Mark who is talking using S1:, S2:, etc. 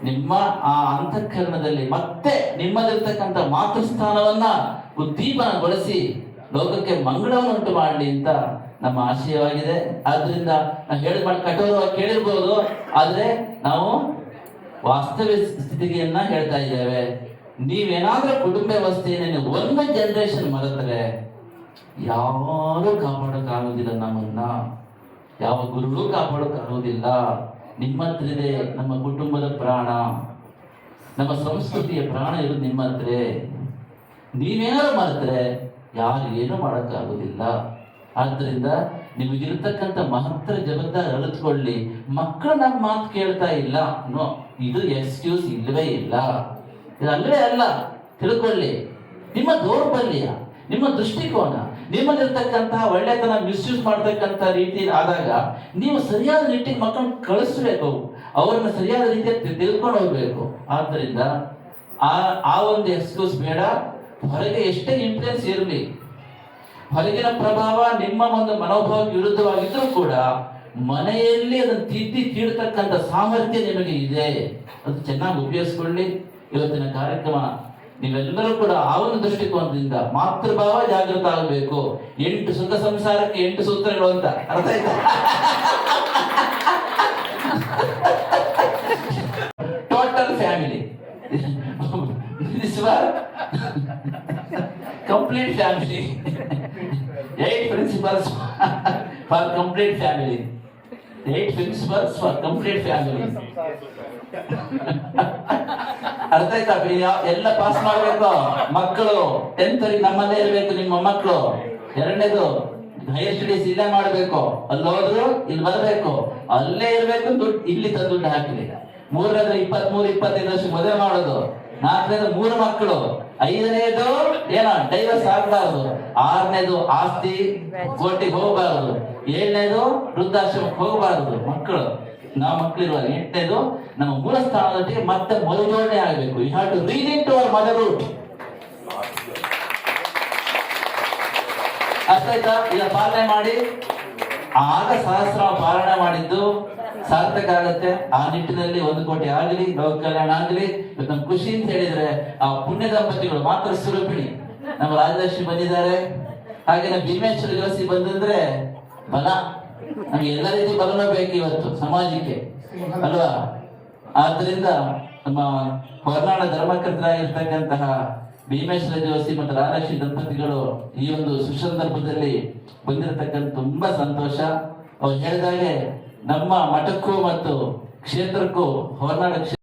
S1: ನಿಮ್ಮ ಆ ಅಂತಃಕರಣದಲ್ಲಿ ಮತ್ತೆ ನಿಮ್ಮಲ್ಲಿರ್ತಕ್ಕಂಥ ಮಾತೃಸ್ಥಾನವನ್ನ ಉದ್ದೀಪನಗೊಳಿಸಿ ಲೋಕಕ್ಕೆ ಮಂಗಳವನ್ನು ಉಂಟು ಮಾಡಲಿ ಅಂತ ನಮ್ಮ ಆಶಯವಾಗಿದೆ. ಆದ್ರಿಂದ ನಾವು ಕಠೋರವಾಗಿ ಕೇಳಿರ್ಬೋದು, ಆದ್ರೆ ನಾವು ವಾಸ್ತವ ಸ್ಥಿತಿಗೆಯನ್ನ ಹೇಳ್ತಾ ಇದ್ದೇವೆ. ನೀವೇನಾದ್ರೂ ಕುಟುಂಬ ವ್ಯವಸ್ಥೆಯನ್ನು ಒಂದು ಜನರೇಷನ್ ಮರೆತರೆ ಯಾರು ಕಾಪಾಡೋಕ್ಕಾಗೋದಿಲ್ಲ. ನಮ್ಮನ್ನ ಯಾವ ಗುರುಗಳು ಕಾಪಾಡೋಕ್ಕಾಗೋದಿಲ್ಲ. ನಿಮ್ಮ ಹತ್ರ ಇದೆ ನಮ್ಮ ಕುಟುಂಬದ ಪ್ರಾಣ, ನಮ್ಮ ಸಂಸ್ಕೃತಿಯ ಪ್ರಾಣ ಇರೋದು ನಿಮ್ಮ ಹತ್ರ. ನೀವೇನಾದ್ರು ಮರೆತರೆ ಯಾರು ಏನು ಮಾಡೋಕ್ಕಾಗೋದಿಲ್ಲ. ಆದ್ದರಿಂದ ನಿಮಗಿರ್ತಕ್ಕಂಥ ಮಹತ್ತರ ಜವಾಬ್ದಾರಿ ಅರಿತುಕೊಳ್ಳಿ. ಮಕ್ಕಳು ನಮ್ಮ ಮಾತು ಕೇಳ್ತಾ ಇಲ್ಲ, ನೋ, ಇದು ಎಕ್ಸ್ಕ್ಯೂಸ್ ಇಲ್ಲವೇ ಇಲ್ಲ. ಇದು ಅಲ್ಲವೇ ಅಲ್ಲ. ತಿಳ್ಕೊಳ್ಳಿ, ನಿಮ್ಮ ದೌರ್ಬಲ್ಯ, ನಿಮ್ಮ ದೃಷ್ಟಿಕೋನ, ನಿಮ್ಮಲ್ಲಿರ್ತಕ್ಕಂತಹ ಒಳ್ಳೆತನ ಮಿಸ್ಯೂಸ್ ಮಾಡ್ತಕ್ಕಂಥ ರೀತಿ ಆದಾಗ ನೀವು ಸರಿಯಾದ ರೀತಿಗೆ ಮಕ್ಕಳನ್ನ ಕಳಿಸ್ಬೇಕು, ಅವ್ರನ್ನ ಸರಿಯಾದ ರೀತಿಯಲ್ಲಿ ತಿಳ್ಕೊಂಡು ಹೋಗ್ಬೇಕು. ಆದ್ದರಿಂದ ಆ ಒಂದು ಎಕ್ಸ್ಕ್ಯೂಸ್ ಬೇಡ. ಹೊರಗೆ ಎಷ್ಟೇ ಇನ್ಫ್ಲುಯೆನ್ಸ್ ಇರಲಿ, ಹೊರಗಿನ ಪ್ರಭಾವ ನಿಮ್ಮ ಒಂದು ಮನೋಭಾವಕ್ಕೆ ವಿರುದ್ಧವಾಗಿದ್ರೂ ಕೂಡ ಮನೆಯಲ್ಲಿ ಅದನ್ನು ತೀಡ್ತಕ್ಕಂಥ ಸಾಮರ್ಥ್ಯ ನಿಮಗೆ ಇದೆ. ಅದು ಚೆನ್ನಾಗಿ ಉಪಯೋಗಿಸ್ಕೊಳ್ಳಿ. ಇವತ್ತಿನ ಕಾರ್ಯಕ್ರಮ ನೀವೆಲ್ಲರೂ ಕೂಡ ಆ ಒಂದು ದೃಷ್ಟಿಕೋನದಿಂದ ಮಾತೃಭಾವ ಜಾಗೃತ ಆಗಬೇಕು. 8 ಸುಖ ಸಂಸಾರಕ್ಕೆ 8 ಸೂತ್ರಗಳು ಅಂತ ಅರ್ಥ ಆಯ್ತಾ? Total family, complete family, 8 principles for complete family. 8 principles for complete family. ಅರ್ಥ ಆಯ್ತಾ? ಎಲ್ಲ ಪಾಸ್ ಮಾಡ್ಬೇಕು. ಮಕ್ಕಳು 10th ನಮ್ಮಲ್ಲೇ ಇರ್ಬೇಕು. ನಿಮ್ಮ ಮಕ್ಕಳು 2ನೇದು ಹೈಯರ್ ಸ್ಟಡೀಸ್ ಇಲ್ಲೇ ಮಾಡ್ಬೇಕು. ಅಲ್ಲಿ ಹೋದ್ರು ಇಲ್ಲಿ ಬರ್ಬೇಕು, ಅಲ್ಲೇ ಇರ್ಬೇಕು. ದುಡ್ಡು ಇಲ್ಲಿ ದುಡ್ಡು ಹಾಕಲಿ. 3ನೇದು 23-25 ವರ್ಷ ಮದುವೆ ಮಾಡೋದು. 4ನೇದು 3 ಮಕ್ಕಳು. 5ನೇದು ಡೈವರ್ಸ್ ಆಗ್ಬಾರ್ದು. 6ನೇದು ಆಸ್ತಿ ಕೋರ್ಟಿಗೆ ಹೋಗಬಾರದು. 7ನೇದು ವೃದ್ಧಾಶ್ರಮಕ್ಕೆ ಹೋಗಬಾರದು ಮಕ್ಕಳು. ನಾವು ಮಕ್ಕಳಿರುವಾಗ 8ನೇದು ನಮ್ಮ ಮೂಲ ಸ್ಥಾನದೊಟ್ಟಿಗೆ ಮತ್ತೆ ಮರುಜೋಡಣೆ ಆಗಬೇಕು. You have to relink to our mother root. ಅರ್ಥ ಆಯ್ತಾ? ಈಗ ಪಾಲನೆ ಮಾಡಿ, ಆಗ ಸಹಸ್ರ ಪಾಲನೆ ಮಾಡಿದ್ದು ಸಾರ್ಥಕ ಆಗತ್ತೆ. ಆ ನಿಟ್ಟಿನಲ್ಲಿ 1 ಕೋಟಿ ಆಗಲಿ, ಲೋಕ ಕಲ್ಯಾಣ ಆಗಲಿ. ನಮ್ಮ ಖುಷಿ ಅಂತ ಹೇಳಿದ್ರೆ ಆ ಪುಣ್ಯ ದಂಪತಿಗಳು ಮಾತ್ರ ಸ್ವರೂಪಿಣಿ ನಮ್ಮ ರಾಜಲಕ್ಷ್ಮಿ ಬಂದಿದ್ದಾರೆ. ಹಾಗೆ ಭೀಮೇಶ್ವರ ಜೋಶಿ ಬಂದಂದ್ರೆ ಬಲ, ನಮ್ಗೆ ಎಲ್ಲ ರೀತಿ ಬಲನೂ ಬೇಕು ಇವತ್ತು ಸಮಾಜಕ್ಕೆ, ಅಲ್ವಾ? ಆದ್ರಿಂದ ನಮ್ಮ ಹೊರನಾಡ ಧರ್ಮಕರ್ತರಾಗಿರ್ತಕ್ಕಂತಹ ಭೀಮೇಶ್ವರ ಜೋಶಿ ಮತ್ತು ರಾಜಲಕ್ಷ್ಮಿ ದಂಪತಿಗಳು ಈ ಒಂದು ಸುಸಂದರ್ಭದಲ್ಲಿ ಬಂದಿರತಕ್ಕಂಥ ತುಂಬಾ ಸಂತೋಷ. ಅವ್ರು ಹೇಳಿದಾಗೆ ನಮ್ಮ ಮಠಕ್ಕೂ ಮತ್ತು ಕ್ಷೇತ್ರಕ್ಕೂ ಹೊರನಾಡ